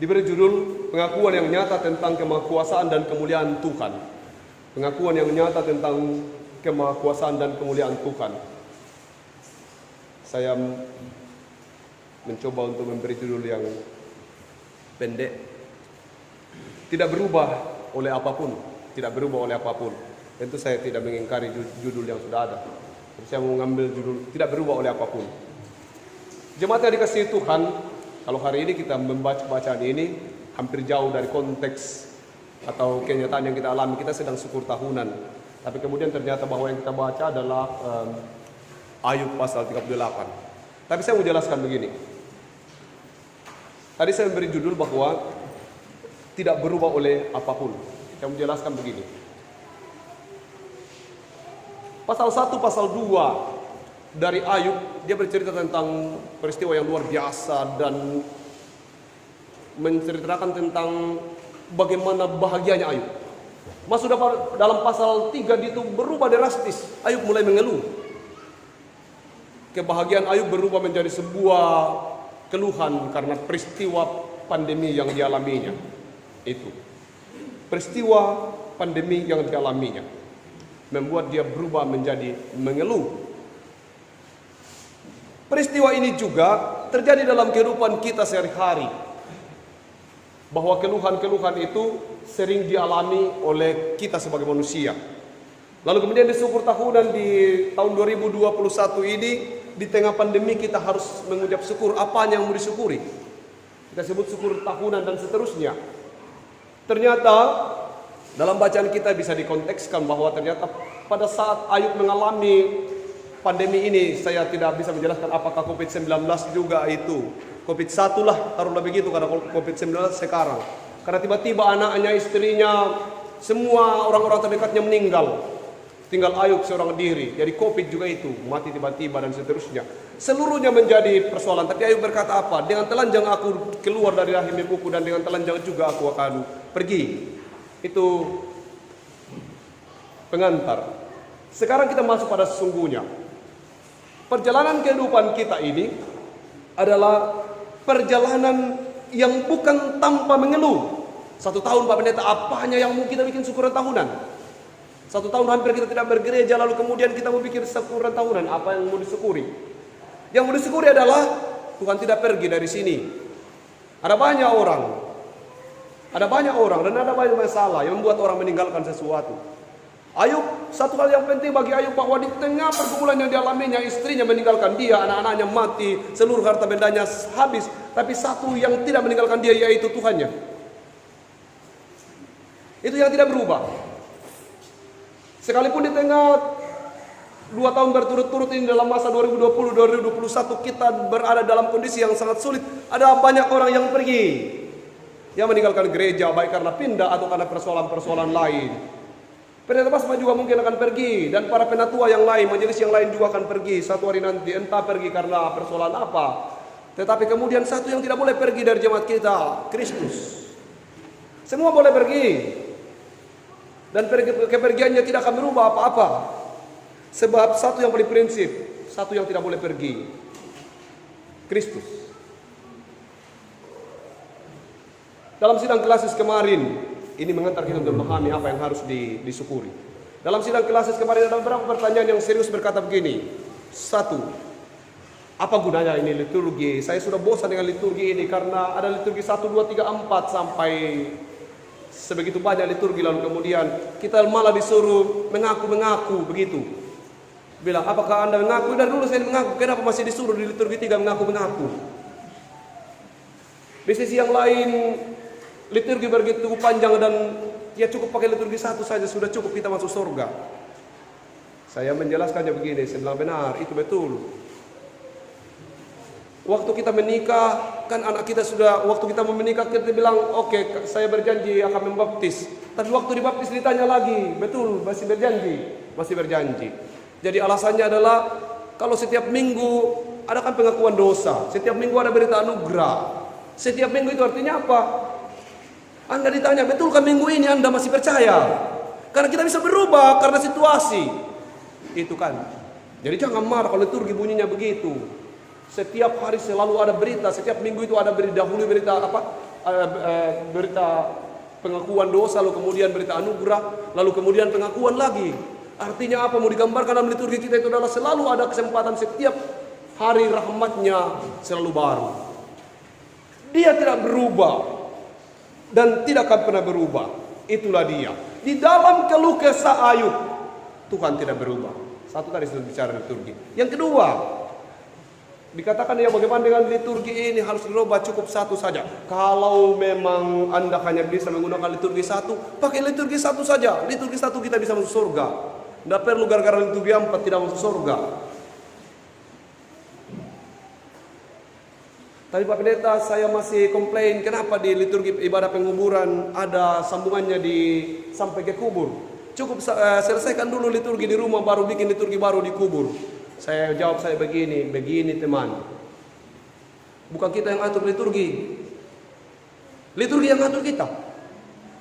diberi judul pengakuan yang nyata tentang kemahakuasaan dan kemuliaan Tuhan. Pengakuan yang nyata tentang kemahakuasaan dan kemuliaan Tuhan. Saya mencoba untuk memberi judul yang pendek. Tidak berubah oleh apapun, tidak berubah oleh apapun. Tentu saya tidak mengingkari judul yang sudah ada. Saya mau mengambil judul tidak berubah oleh apapun. Jemaat yang dikasihi Tuhan, kalau hari ini kita membaca bacaan ini hampir jauh dari konteks atau kenyataan yang kita alami. Kita sedang syukur tahunan. Tapi kemudian ternyata bahwa yang kita baca adalah Ayub pasal 38. Tapi saya mau jelaskan begini. Tadi saya memberi judul bahwa tidak berubah oleh apapun. Saya mau jelaskan begini. Pasal 1, pasal 2 dari Ayub, dia bercerita tentang peristiwa yang luar biasa dan menceritakan tentang bagaimana bahagianya Ayub. Masuk dalam pasal 3 itu berubah drastis. Ayub mulai mengeluh. Kebahagiaan Ayub berubah menjadi sebuah keluhan karena peristiwa pandemi yang dialaminya. Itu peristiwa pandemi yang dialaminya membuat dia berubah menjadi mengeluh. Peristiwa ini juga terjadi dalam kehidupan kita sehari-hari, bahwa keluhan-keluhan itu sering dialami oleh kita sebagai manusia. Lalu kemudian di syukur tahunan di tahun 2021 ini, di tengah pandemi kita harus mengucap syukur. Apanya yang mau disyukuri? Kita sebut syukur tahunan dan seterusnya. Ternyata dalam bacaan kita bisa dikontekskan bahwa ternyata pada saat Ayub mengalami pandemi ini, saya tidak bisa menjelaskan apakah COVID-19 juga itu. COVID-1 lah, taruhlah begitu, karena COVID-19 sekarang. Karena tiba-tiba anaknya, istrinya, semua orang-orang terdekatnya meninggal. Tinggal Ayub seorang diri. Jadi COVID juga itu, mati tiba-tiba dan seterusnya. Seluruhnya menjadi persoalan. Tapi Ayub berkata apa? Dengan telanjang aku keluar dari rahim ibuku dan dengan telanjang juga aku akan pergi. Itu pengantar. Sekarang kita masuk pada sesungguhnya. Perjalanan kehidupan kita ini adalah perjalanan yang bukan tanpa mengeluh. 1 tahun Pak Pendeta, apanya yang mau kita bikin syukuran tahunan? 1 tahun hampir kita tidak bergereja, lalu kemudian kita mau bikin syukuran tahunan. Apa yang mau disyukuri? Yang mau disyukuri adalah Tuhan tidak pergi dari sini. Ada banyak orang dan ada banyak masalah yang membuat orang meninggalkan sesuatu. Ayub, satu hal yang penting bagi Ayub bahwa di tengah pergumulan yang dialaminya, istrinya meninggalkan dia, anak-anaknya mati, seluruh harta bendanya habis. Tapi satu yang tidak meninggalkan dia yaitu Tuhannya. Itu yang tidak berubah. Sekalipun di tengah 2 tahun berturut-turut ini dalam masa 2020-2021 kita berada dalam kondisi yang sangat sulit. Ada banyak orang yang pergi, yang meninggalkan gereja baik karena pindah atau karena persoalan-persoalan lain. Pendeta Basma juga mungkin akan pergi, dan para penatua yang lain, majelis yang lain juga akan pergi satu hari nanti, entah pergi karena persoalan apa. Tetapi kemudian satu yang tidak boleh pergi dari jemaat kita, Kristus. Semua boleh pergi, dan kepergiannya tidak akan merubah apa-apa. Sebab satu yang paling prinsip, satu yang tidak boleh pergi, Kristus. Dalam sidang klasis kemarin, ini mengantar kita untuk memahami apa yang harus disyukuri. Dalam sidang klasis kemarin ada beberapa pertanyaan yang serius berkata begini. 1. Apa gunanya ini liturgi? Saya sudah bosan dengan liturgi ini karena ada liturgi 1, 2, 3, 4 sampai sebegitu banyak liturgi, lalu kemudian kita malah disuruh mengaku-mengaku begitu. Bilang, apakah Anda mengaku? Dari dulu saya mengaku, kenapa masih disuruh di liturgi 3 mengaku-mengaku? Di sisi yang lain, liturgi begitu panjang dan ya cukup pakai liturgi 1 saja sudah cukup kita masuk surga. Saya menjelaskannya begini, saya bilang benar, itu betul. Waktu kita menikah, kan anak kita sudah, waktu kita mau menikah kita bilang, oke, saya berjanji akan membaptis. Tapi waktu dibaptis ditanya lagi, betul, masih berjanji? Masih berjanji. Jadi alasannya adalah, kalau setiap minggu ada kan pengakuan dosa, setiap minggu ada berita anugerah. Setiap minggu itu artinya apa? Anda ditanya, betulkah minggu ini Anda masih percaya? Karena kita bisa berubah karena situasi. Itu kan. Jadi jangan marah kalau liturgi bunyinya begitu. Setiap hari selalu ada berita, setiap minggu itu ada berita, dahulu berita apa? berita pengakuan dosa, lalu kemudian berita anugerah, lalu kemudian pengakuan lagi. Artinya apa? Mau digambarkan dalam liturgi kita itu adalah selalu ada kesempatan, setiap hari rahmatnya selalu baru. Dia tidak berubah dan tidak akan pernah berubah. Itulah dia. Di dalam keluh kesah Ayub, Tuhan tidak berubah. Satu tadi sudah bicara liturgi. Yang kedua, dikatakan ya bagaimana dengan liturgi ini harus dirubah, cukup satu saja. Kalau memang Anda hanya bisa menggunakan liturgi satu, pakai liturgi satu saja. Liturgi satu kita bisa masuk surga. Tidak perlu gara-gara liturgi 4 tidak masuk surga. Tapi Pak Pendeta, saya masih komplain kenapa di liturgi ibadah penguburan ada sambungannya sampai ke kubur. Cukup selesaikan dulu liturgi di rumah, baru bikin liturgi baru di kubur. Saya jawab saya begini teman. Bukan kita yang atur liturgi. Liturgi yang atur kita.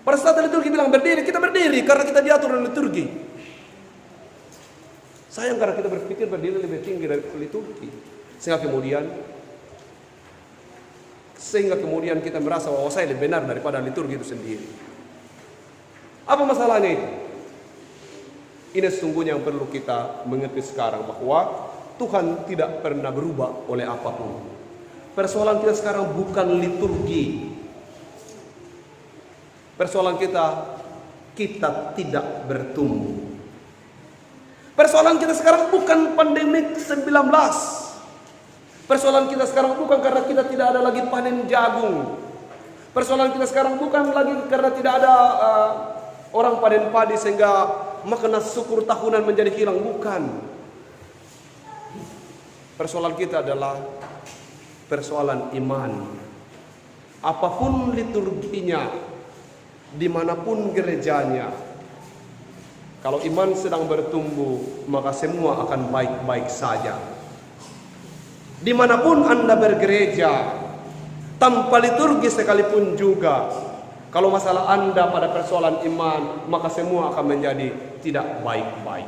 Pada saat liturgi bilang berdiri, kita berdiri karena kita diatur oleh liturgi. Sayang karena kita berpikir berdiri lebih tinggi dari liturgi. Sehingga kemudian kita merasa bahwa saya lebih benar daripada liturgi itu sendiri. Apa masalahnya itu? Ini sesungguhnya yang perlu kita mengerti sekarang, bahwa Tuhan tidak pernah berubah oleh apapun. Persoalan kita sekarang bukan liturgi. Persoalan kita tidak bertumbuh. Persoalan kita sekarang bukan pandemik 19. Persoalan kita sekarang bukan karena kita tidak ada lagi panen jagung. Persoalan kita sekarang bukan lagi karena tidak ada orang panen padi sehingga makna syukur tahunan menjadi hilang. Bukan. Persoalan kita adalah persoalan iman. Apapun liturginya, dimanapun gerejanya, kalau iman sedang bertumbuh, maka semua akan baik-baik saja. Dimanapun Anda bergereja, tanpa liturgi sekalipun juga, kalau masalah Anda pada persoalan iman, maka semua akan menjadi tidak baik-baik.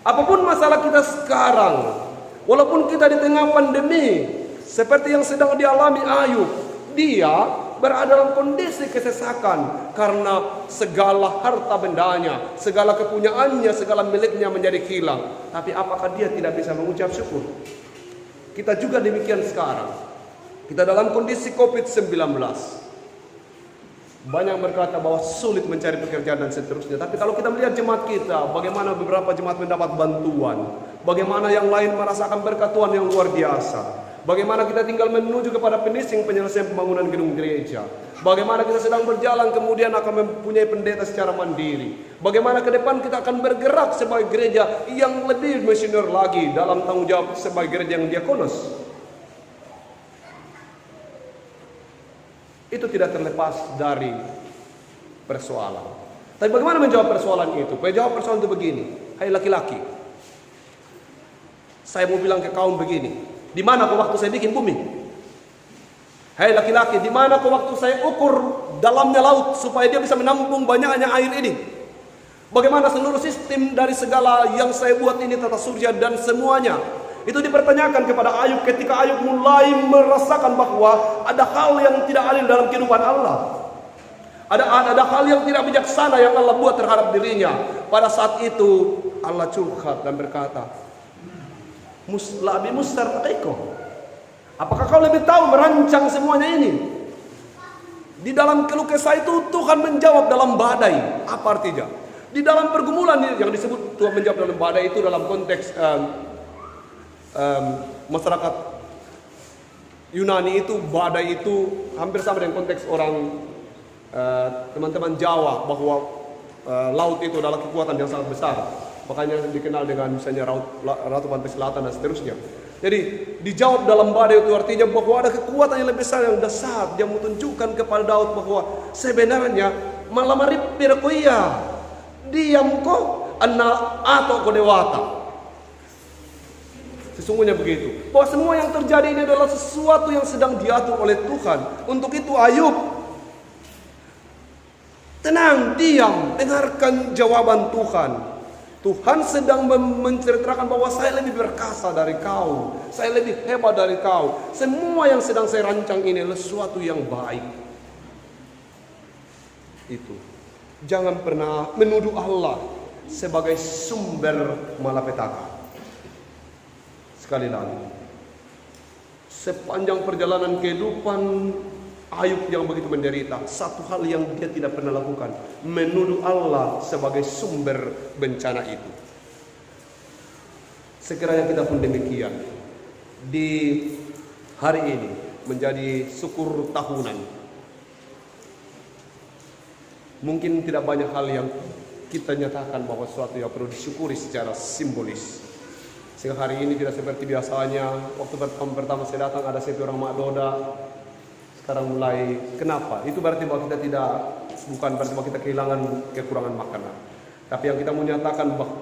Apapun masalah kita sekarang, walaupun kita di tengah pandemi, seperti yang sedang dialami Ayub, dia berada dalam kondisi kesesakan karena segala harta bendanya, segala kepunyaannya, segala miliknya menjadi hilang. Tapi apakah dia tidak bisa mengucap syukur? Kita juga demikian sekarang. Kita dalam kondisi COVID-19. Banyak berkata bahwa sulit mencari pekerjaan dan seterusnya. Tapi kalau kita melihat jemaat kita, bagaimana beberapa jemaat mendapat bantuan, bagaimana yang lain merasakan berkat Tuhan yang luar biasa, bagaimana kita tinggal menuju kepada finishing penyelesaian pembangunan gedung gereja, bagaimana kita sedang berjalan kemudian akan mempunyai pendeta secara mandiri, bagaimana ke depan kita akan bergerak sebagai gereja yang lebih misioner lagi dalam tanggung jawab sebagai gereja yang diakonos. Itu tidak terlepas dari persoalan. Tapi bagaimana menjawab persoalan itu? Menjawab persoalan itu begini. Hai laki-laki, saya mau bilang ke kaum begini. Di mana kau waktu saya bikin bumi? Hai laki-laki, di mana kau waktu saya ukur dalamnya laut supaya dia bisa menampung banyaknya air ini? Bagaimana seluruh sistem dari segala yang saya buat ini, tata surya dan semuanya? Itu dipertanyakan kepada Ayub ketika Ayub mulai merasakan bahwa ada hal yang tidak adil dalam kehidupan Allah. Ada hal yang tidak bijaksana yang Allah buat terhadap dirinya. Pada saat itu Allah curhat dan berkata, Labi mustar taiko. Apakah kau lebih tahu merancang semuanya ini? Di dalam keluh kesah itu Tuhan menjawab dalam badai. Apa artinya? Di dalam pergumulan yang disebut Tuhan menjawab dalam badai itu dalam konteks masyarakat Yunani itu, badai itu hampir sama dengan konteks orang teman-teman Jawa, bahwa laut itu adalah kekuatan yang sangat besar. Makanya dikenal dengan misalnya Ratu Pantai Selatan dan seterusnya. Jadi dijawab dalam badai itu artinya bahwa ada kekuatan yang lebih besar yang dahsyat yang menunjukkan kepada Daud bahwa sebenarnya malam maripir ko iya diam ko anak atau ko dewata. Sesungguhnya begitu. Bahwa semua yang terjadi ini adalah sesuatu yang sedang diatur oleh Tuhan. Untuk itu Ayub tenang, diam, dengarkan jawaban Tuhan. Tuhan sedang menceritakan bahwa saya lebih berkasa dari kau, saya lebih hebat dari kau. Semua yang sedang saya rancang ini adalah sesuatu yang baik. itu. Jangan pernah menuduh Allah sebagai sumber malapetaka. Sekali lagi, sepanjang perjalanan kehidupan Ayub yang begitu menderita, satu hal yang dia tidak pernah lakukan, menuduh Allah sebagai sumber bencana itu. Sekiranya kita pun demikian, di hari ini menjadi syukur tahunan. Mungkin tidak banyak hal yang kita nyatakan bahwa sesuatu yang perlu disyukuri secara simbolis. Sehingga hari ini tidak seperti biasanya. Waktu pertama saya datang ada sepi orang Mak Doda. Sekarang mulai, kenapa? Itu berarti bahwa kita bukan berarti bahwa kita kehilangan kekurangan makanan. Tapi yang kita menyatakan bahwa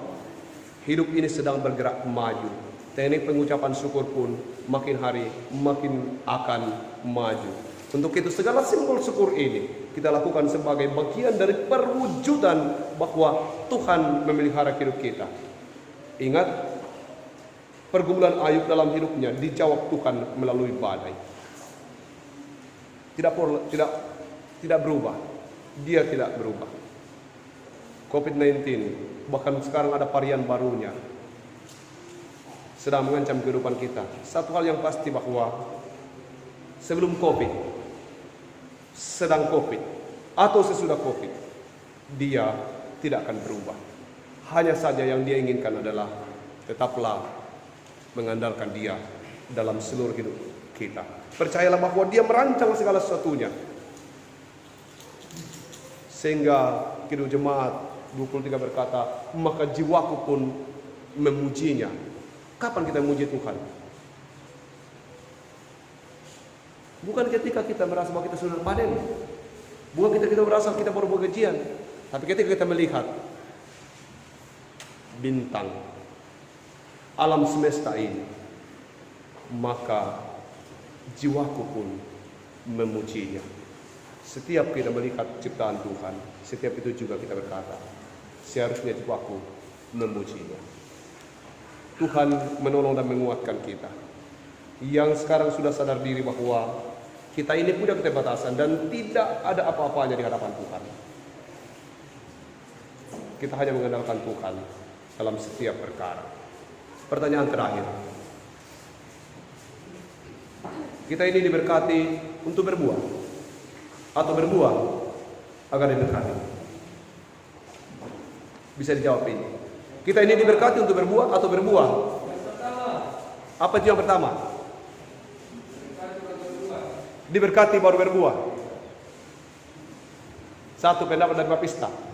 hidup ini sedang bergerak maju. Teknik pengucapan syukur pun makin hari makin akan maju. Untuk itu segala simbol syukur ini kita lakukan sebagai bagian dari perwujudan bahwa Tuhan memelihara hidup kita. Ingat, pergumulan Ayub dalam hidupnya dijawab Tuhan melalui badai. Tidak berubah. Dia tidak berubah. COVID-19, bahkan sekarang ada varian barunya, sedang mengancam kehidupan kita. Satu hal yang pasti bahwa sebelum COVID, sedang COVID, atau sesudah COVID, dia tidak akan berubah. Hanya saja yang dia inginkan adalah tetaplah mengandalkan dia dalam seluruh hidup kita. Percayalah bahwa dia merancang segala sesuatunya. Sehingga Kidung Jemaat 23 berkata, maka jiwaku pun memujinya. Kapan kita memuji Tuhan? Bukan ketika kita merasa bahwa kita sudah panen. Bukan ketika kita merasa kita baru begajian. Tapi ketika kita melihat bintang alam semesta ini, maka jiwaku pun memujinya. Setiap kita melihat ciptaan Tuhan, setiap itu juga kita berkata, seharusnya jiwaku memujinya. Tuhan menolong dan menguatkan kita. Yang sekarang sudah sadar diri bahwa kita ini punya keterbatasan dan tidak ada apa-apanya di hadapan Tuhan. Kita hanya mengandalkan Tuhan dalam setiap perkara. Pertanyaan terakhir. Kita ini diberkati untuk berbuah atau berbuah agar diberkati? Bisa dijawab ini. Kita ini diberkati untuk berbuah atau berbuah? Apa itu yang pertama? Diberkati baru berbuah. Satu pendapat dari Bapista.